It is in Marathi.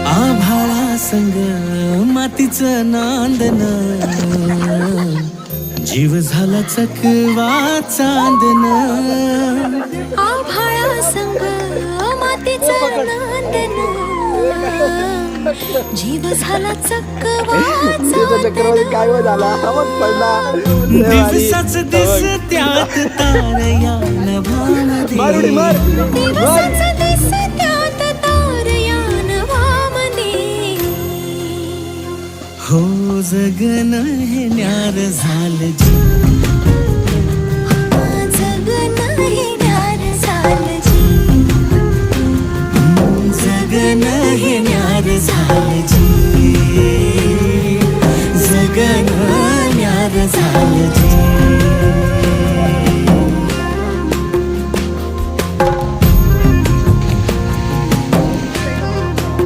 आभाळा संग मातीचं नांदन, जीव झाला चकवा चांदन. आभाळा संग मातीचं नांदन, जीव झाला चकवा दिवसाच दिस त्यात तारया नभामध्ये, दिवसाच दिस त्यात तारया नभामध्ये. हो जगन हे न्यार झालं जी, जगन हे